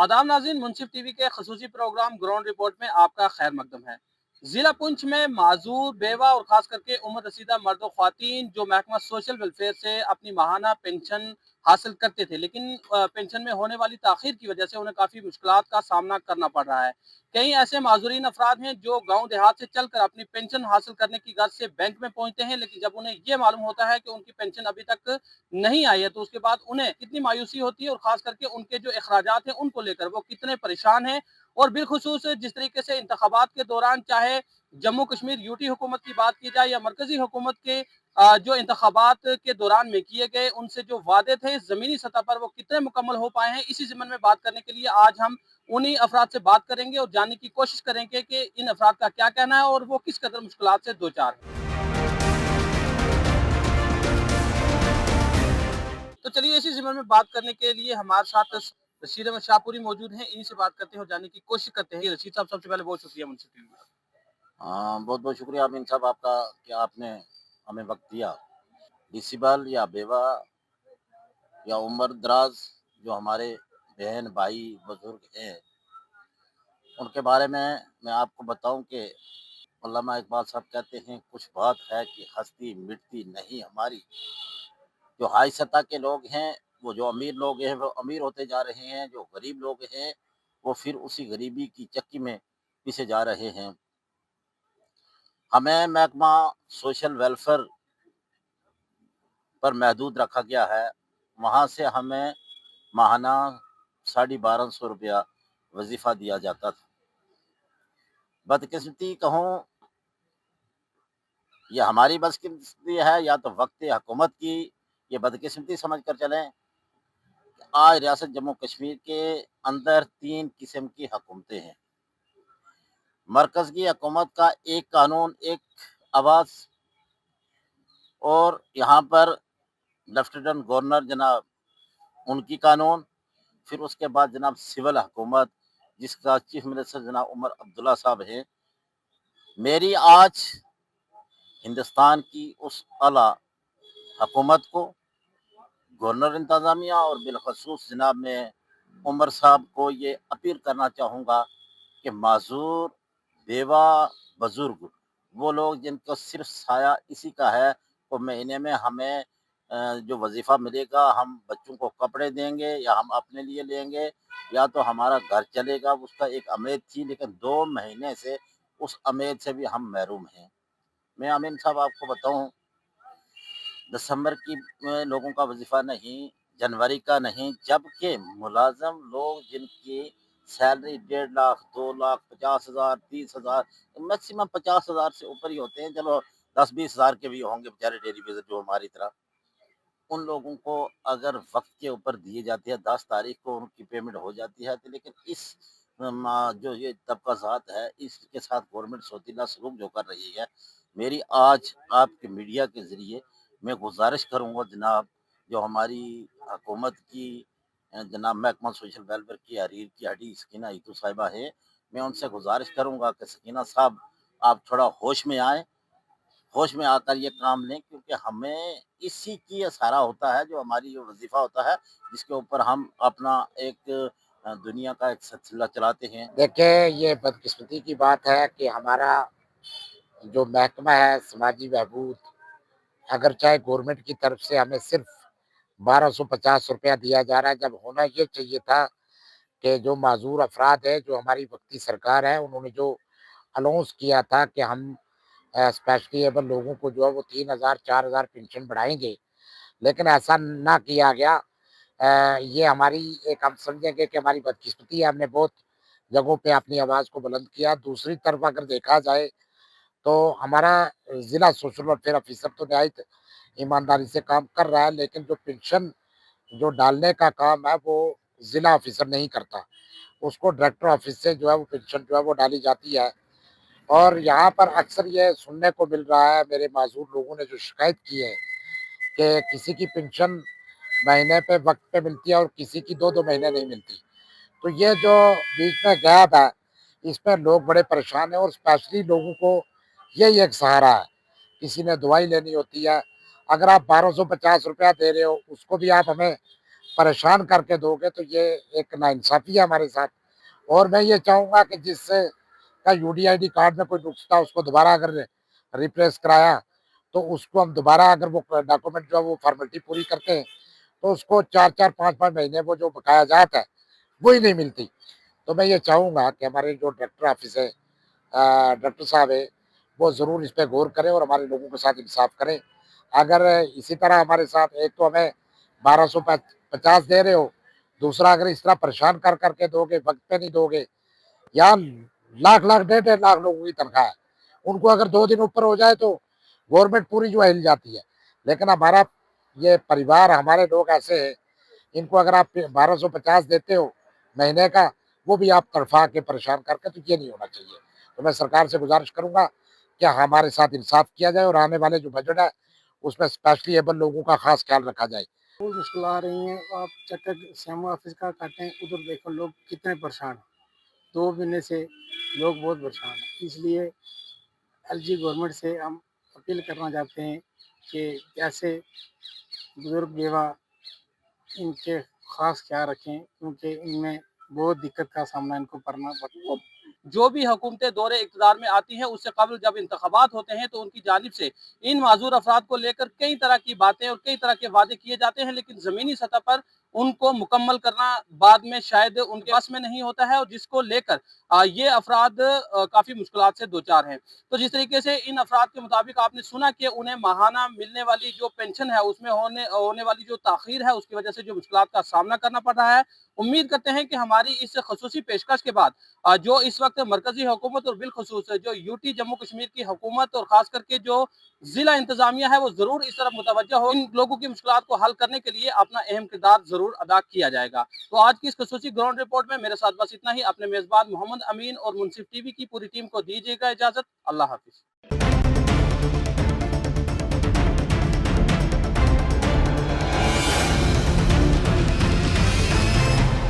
आदाब नाज़रीन, मुनसिफ टीवी के खसूसी प्रोग्राम ग्राउंड रिपोर्ट में आपका खैर मकदम है। जिला पुंछ में माजूर, बेवा और खास करके उम्र रसीदा मर्द और ख्वातीन जो महकमा सोशल वेलफेयर से अपनी माहाना पेंशन हासिल करते थे, लेकिन पेंशन में होने वाली ताखीर की वजह से उन्हें काफ़ी मुश्किलात का सामना करना पड़ रहा है। कई ऐसे माजूरीन अफराद हैं जो गाँव देहात से चलकर अपनी पेंशन हासिल करने की गर्ज से बैंक में पहुंचते हैं, लेकिन जब उन्हें ये मालूम होता है कि उनकी पेंशन अभी तक नहीं आई है, तो उसके बाद उन्हें कितनी मायूसी होती है और खास करके उनके जो अखराजात हैं उनको लेकर वो कितने परेशान हैं। और बिलखुसूस जिस तरीके से इंतखाबात के दौरान, चाहे जम्मू कश्मीर यूटी हुकूमत की बात की जाए या मरकजी हुकूमत के जो इंतखाबात के दौरान में किए गए उनसे जो वादे थे ज़मीनी सतह पर वो कितने मुकम्मल हो पाए हैं, इसी ज़िम्मन में बात करने के लिए आज हम उन्हीं अफराद से बात करेंगे और जानने की कोशिश करेंगे कि इन अफराद का क्या कहना है और वो किस कदर मुश्किलात से दो चार हैं। तो चलिए इसी ज़िम्मन में बात करने के लिए हमारे साथ रशीद अहमद शाहपुरी मौजूद हैं। इन्हीं से बात करते हैं और जानने की कोशिश करते हैं। रशीद साहब, सबसे पहले बहुत शुक्रिया मुझसे टीवी में। हाँ, बहुत बहुत शुक्रिया अमीन साहब आपका कि आपने हमें वक्त दिया। डिसेबल या बेवा या उम्र दराज जो हमारे बहन भाई बुजुर्ग हैं, उनके बारे में मैं आपको बताऊं कि अल्लामा इकबाल साहब कहते हैं, कुछ बात है कि हस्ती मिटती नहीं हमारी। जो हाई सतह के लोग हैं, वो जो अमीर लोग हैं वो अमीर होते जा रहे हैं, जो गरीब लोग हैं वो फिर उसी गरीबी की चक्की में पिसे जा रहे हैं। हमें महकमा सोशल वेलफेयर पर महदूद रखा गया है। वहाँ से हमें माहाना 1250 रुपया वजीफ़ा दिया जाता था। बदकिस्मती कहूँ, ये हमारी बदकिस्मती है या तो वक्त हुकूमत की ये बदकिस्मती समझ कर चलें। आज रियासत जम्मू कश्मीर के अंदर 3 किस्म की हुकूमतें हैं। मरकज़ की हुकूमत का एक कानून, एक आवाज़, और यहाँ पर लेफ्टिनेंट गवर्नर जनाब उनकी कानून, फिर उसके बाद जनाब सिविल हुकूमत जिसका चीफ मिनिस्टर जनाब उमर अब्दुल्ला साहब हैं। मेरी आज हिंदुस्तान की उस आला हुकूमत को, गवर्नर इंतज़ामिया और बिलखसूस जनाब मैं उमर साहब को ये अपील करना चाहूँगा कि माजूर, बेवा, बुजुर्ग, वो लोग जिनको सिर्फ साया इसी का है, तो महीने में हमें जो वजीफ़ा मिलेगा, हम बच्चों को कपड़े देंगे या हम अपने लिए लेंगे या तो हमारा घर चलेगा, उसका एक उम्मीद थी, लेकिन 2 महीने से उस उम्मीद से भी हम महरूम हैं। मैं अमीन साहब आपको बताऊं, दिसंबर की लोगों का वजीफा नहीं, जनवरी का नहीं, जबकि मुलाजम लोग जिनकी सैलरी 1.5 लाख, 2 लाख, 50,000, 30,000, मैक्सिमम 50,000 से ऊपर ही होते हैं। चलो 10-20 हज़ार के भी होंगे बेचारे डेली बेसिस जो हमारी तरह। उन लोगों को अगर वक्त के ऊपर दिए जाते हैं, 10 तारीख को उनकी पेमेंट हो जाती है, तो लेकिन इस जो ये तबका ज़ात है इसके साथ गवर्नमेंट सौतीला सलूक जो कर रही है। मेरी आज आपके मीडिया के ज़रिए मैं गुजारिश करूँगा जनाब, जो हमारी हुकूमत की जनाब महकमा सोशल वेलफेयर की हरीर की हडी सकीना ईतू साहिबा है, मैं उनसे गुजारिश करूँगा कि सकीना साहब आप थोड़ा होश में आएँ, होश में आकर ये काम लें, क्योंकि हमें इसी की सहारा होता है, जो हमारी जो वजीफ़ा होता है, जिसके ऊपर हम अपना एक दुनिया का एक सिलसिला चलाते हैं। देखिए, ये बदकिस्मती की बात है कि हमारा जो महकमा है समाजी बहबूद, अगर चाहे गवर्नमेंट की तरफ से हमें सिर्फ 1250 रुपया दिया जा रहा है, जब होना ये चाहिए था कि जो माजूर अफराद है, जो हमारी वक्ती सरकार है, उन्होंने जो अनाउंस किया था कि हम स्पेशली एबल लोगों को जो है वो 3,000 4,000 पेंशन बढ़ाएंगे, लेकिन ऐसा ना किया गया। ये हमारी एक, हम समझेंगे कि हमारी बदकिस्मती है, हमने बहुत जगहों पे अपनी आवाज़ को बुलंद किया। दूसरी तरफ अगर देखा जाए तो हमारा ज़िला सोशल वेलफेयर ऑफिसर तो निहायत ईमानदारी से काम कर रहा है, लेकिन जो पेंशन जो डालने का काम है वो ज़िला ऑफिसर नहीं करता। उसको डायरेक्टर ऑफिस से जो है वो पेंशन जो है वो डाली जाती है। और यहाँ पर अक्सर ये सुनने को मिल रहा है, मेरे माज़ूर लोगों ने जो शिकायत की है कि किसी की पेंशन महीने पे वक़्त पे मिलती है और किसी की 2-2 महीने नहीं मिलती। तो ये जो बीच में गैप है, इसमें लोग बड़े परेशान हैं और स्पेशली लोगों को यही एक सहारा है। किसी ने दवाई लेनी होती है, अगर आप 1250 रुपया दे रहे हो, उसको भी आप हमें परेशान करके दोगे तो ये एक नाइंसाफ़ी है हमारे साथ। और मैं ये चाहूँगा कि जिससे का यूडीआईडी कार्ड में कोई नुक्स था उसको दोबारा अगर रिप्लेस कराया तो उसको हम दोबारा अगर वो डॉक्यूमेंट जो है वो फॉर्मेलिटी पूरी करते हैं तो उसको 4-4 5-5 महीने वो जो बकाया जात है वो ही नहीं मिलती। तो मैं ये चाहूँगा कि हमारे जो डायरेक्टर ऑफिस है डॉक्टर साहब है वो ज़रूर इस पे गौर करें और हमारे लोगों के साथ इंसाफ करें। अगर इसी तरह हमारे साथ एक तो हमें 1250 दे रहे हो, दूसरा अगर इस तरह परेशान कर करके दोगे, वक्त पे नहीं दोगे, या लाख लाख 1.5 लाख लोगों की तनख्वाह है, उनको अगर 2 दिन ऊपर हो जाए तो गवर्नमेंट पूरी जो है हिल जाती है। लेकिन हमारा ये परिवार, हमारे लोग ऐसे हैं, इनको अगर आप 1250 देते हो महीने का, वो भी आप तड़फा के परेशान करके, तो ये नहीं होना चाहिए। तो मैं सरकार से गुजारिश करूंगा कि हमारे साथ इंसाफ किया जाए और आने वाले जो बजट है उसमें स्पेशली एबल लोगों का खास ख्याल रखा जाए। बहुत मुश्किल आ रही हैं। आप चक्कर श्यामा ऑफिस का काटें, उधर देखो लोग कितने परेशान हैं। 2 महीने से लोग बहुत परेशान हैं। इसलिए एलजी गवर्नमेंट से हम अपील करना चाहते हैं कि कैसे बुजुर्ग बेवा इनके खास ख्याल रखें, क्योंकि इनमें बहुत दिक्कत का सामना इनको करना पड़ता है। जो भी हुकूमतें दौरे इक़्तिदार में आती हैं उससे कबल जब इंतखाबात होते हैं तो उनकी जानिब से इन माजूर अफराद को लेकर कई तरह की बातें और कई तरह के वादे किए जाते हैं, लेकिन ज़मीनी सतह पर उनको मुकम्मल करना बाद में शायद उनके पास में नहीं होता है, और जिसको लेकर ये अफराद काफ़ी मुश्किलात से दो चार हैं। तो जिस तरीके से इन अफराद के मुताबिक आपने सुना कि उन्हें माहाना मिलने वाली जो पेंशन है उसमें होने वाली जो ताख़ीर है उसकी वजह से जो मुश्किलात का सामना करना पड़ रहा है। उम्मीद करते हैं कि हमारी इस खसूसी पेशकश के बाद जो इस वक्त मरकजी हुकूमत और बिलखसूस जो यूटी जम्मू कश्मीर की हुकूमत और खास करके जो जिला इंतजामिया है वो जरूर इस तरफ मुतवज्जह हो, इन लोगों की मुश्किलात को हल करने के लिए अपना अहम किरदार जरूर अदा किया जाएगा। तो आज की इस खसूसी ग्राउंड रिपोर्ट में मेरे साथ बस इतना ही। अपने मेजबान मोहम्मद अमीन और मुनसिफ टीवी की पूरी टीम को दीजिएगा इजाजत। अल्लाह हाफिज।